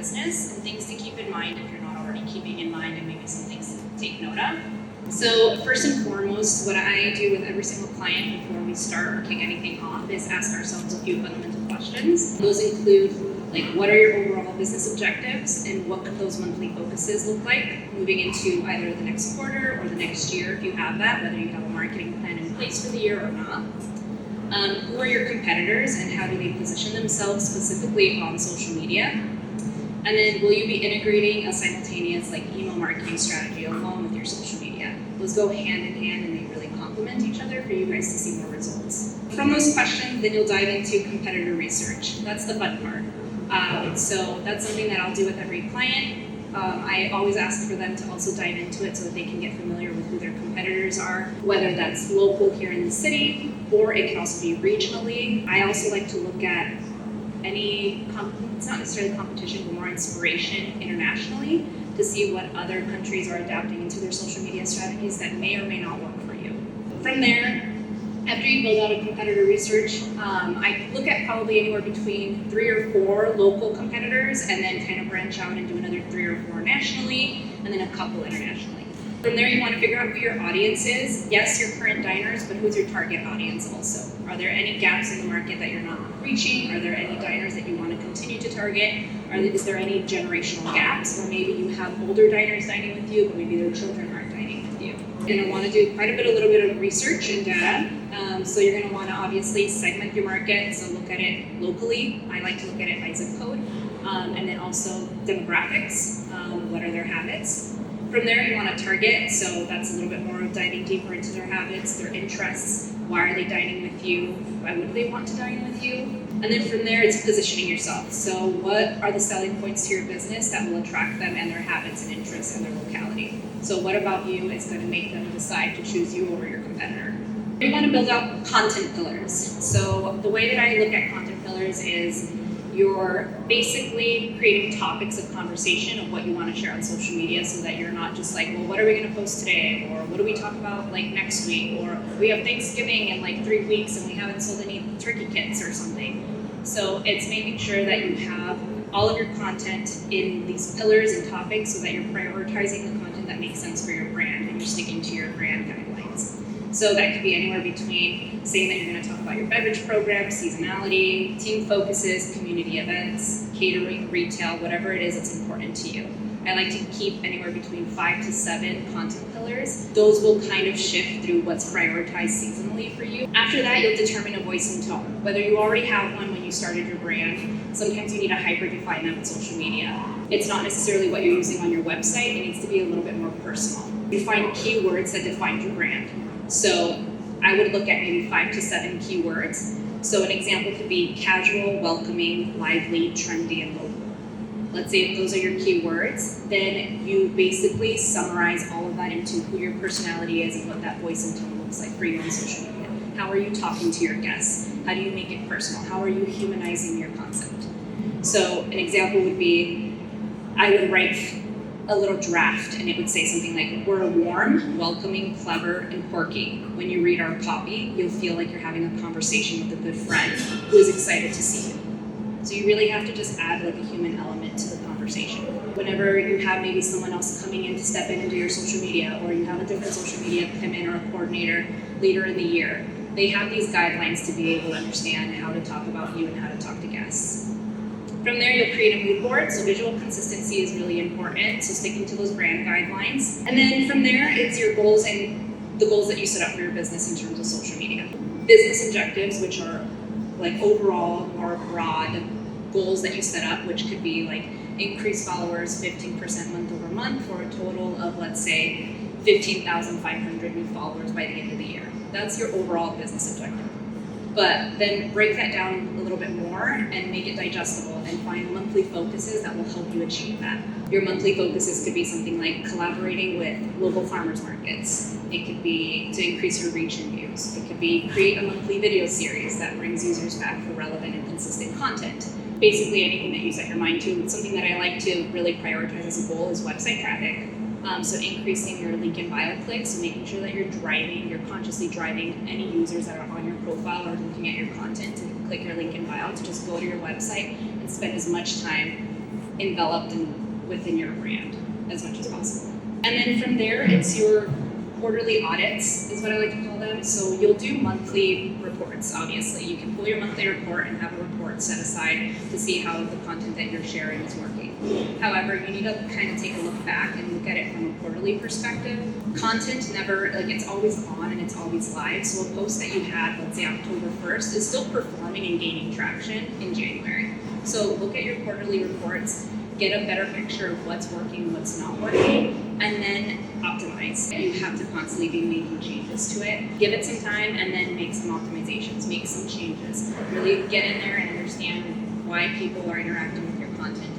business and things to keep in mind if you're not already keeping in mind, and maybe some things to take note of. So first and foremost, what I do with every single client before we start or kick anything off is ask ourselves a few fundamental questions. Those include, like, what are your overall business objectives and what could those monthly focuses look like moving into either the next quarter or the next year if you have that, whether you have a marketing plan in place for the year or not. Who are your competitors and how do they position themselves specifically on social media? And then will you be integrating a simultaneous email marketing strategy along with your social media? Those go hand in hand and they really complement each other for you guys to see more results. From those questions, then you'll dive into competitor research. That's the fun part. So that's something that I'll do with every client. I always ask for them to also dive into it so that they can get familiar with who their competitors are, whether that's local here in the city, or it can also be regionally. I also like to look at it's not necessarily competition, but more inspiration internationally to see what other countries are adapting into their social media strategies that may or may not work for you. From there, after you build out a competitor research, I look at probably anywhere between 3 or 4 local competitors and then kind of branch out and do another 3 or 4 nationally and then a couple internationally. From there, you want to figure out who your audience is. Yes, your current diners, but who's your target audience also? Are there any gaps in the market that you're not reaching? Are there any diners that you want to continue to target? Is there any generational gaps? Or maybe you have older diners dining with you, but maybe their children aren't dining with you. You're going to want to do quite a little bit of research and data. So you're going to want to obviously segment your market. So look at it locally. I like to look at it by zip code. And then also demographics. What are their habits? From there, you want to target, so that's a little bit more of diving deeper into their habits, their interests. Why are they dining with you? Why would they want to dine with you? And then from there, it's positioning yourself. So what are the selling points to your business that will attract them and their habits and interests and their locality? So what about you is going to make them decide to choose you over your competitor? You want to build out content pillars. So the way that I look at content pillars is you're basically creating topics of conversation of what you want to share on social media so that you're not just like, well, what are we going to post today? Or what do we talk about next week? Or we have Thanksgiving in 3 weeks and we haven't sold any turkey kits or something. So it's making sure that you have all of your content in these pillars and topics so that you're prioritizing the content that makes sense for your brand and you're sticking to your brand guidelines. So that could be anywhere between saying that you're going to talk about your beverage program, seasonality, team focuses, community events, catering, retail, whatever it is that's important to you. I like to keep anywhere between 5 to 7 content pillars. Those will kind of shift through what's prioritized seasonally for you. After that, you'll determine a voice and tone. Whether you already have one when you started your brand, sometimes you need to hyper-define that with social media. It's not necessarily what you're using on your website. It needs to be a little bit more personal. You find keywords that define your brand. So I would look at maybe 5 to 7 keywords. So an example could be casual, welcoming, lively, trendy, and local. Let's say if those are your keywords, then you basically summarize all of that into who your personality is and what that voice and tone looks like for you on social media. How are you talking to your guests? How do you make it personal? How are you humanizing your concept? So an example would be, I would write a little draft and it would say something like, we're warm, welcoming, clever, and quirky. When you read our copy, you'll feel like you're having a conversation with a good friend who is excited to see you. So you really have to just add a human element to the conversation. Whenever you have maybe someone else coming in to step in and do your social media, or you have a different social media PIM or a coordinator later in the year, they have these guidelines to be able to understand how to talk about you and how to talk to guests. From there, you'll create a mood board, so visual consistency is really important, so sticking to those brand guidelines. And then from there, it's your goals and the goals that you set up for your business in terms of social media. Business objectives, which are overall more broad goals that you set up, which could be increase followers 15% month over month for a total of, let's say, 15,500 new followers by the end of the year. That's your overall business objective. But then break that down a little bit more and make it digestible and find monthly focuses that will help you achieve that. Your monthly focuses could be something like collaborating with local farmers markets. It could be to increase your reach and views. It could be create a monthly video series that brings users back for relevant and consistent content. Basically anything that you set your mind to. Something that I like to really prioritize as a goal is website traffic. So increasing your link in bio clicks, so making sure that you're consciously driving any users that are on your profile or looking at your content to click your link in bio to just go to your website and spend as much time enveloped within your brand as much as possible. And then from there, it's your quarterly audits is what I like to call them. So you'll do monthly reports, obviously. You can pull your monthly report and have a report set aside to see how the content that you're sharing is working. However, you need to kind of take a look back and look at it from a quarterly perspective. Content never, it's always on and it's always live. So a post that you had, let's say October 1st, is still performing and gaining traction in January. So look at your quarterly reports, get a better picture of what's working, what's not working, and then optimize. You have to constantly be making changes to it. Give it some time and then make some optimizations, make some changes. Really get in there and understand why people are interacting with your content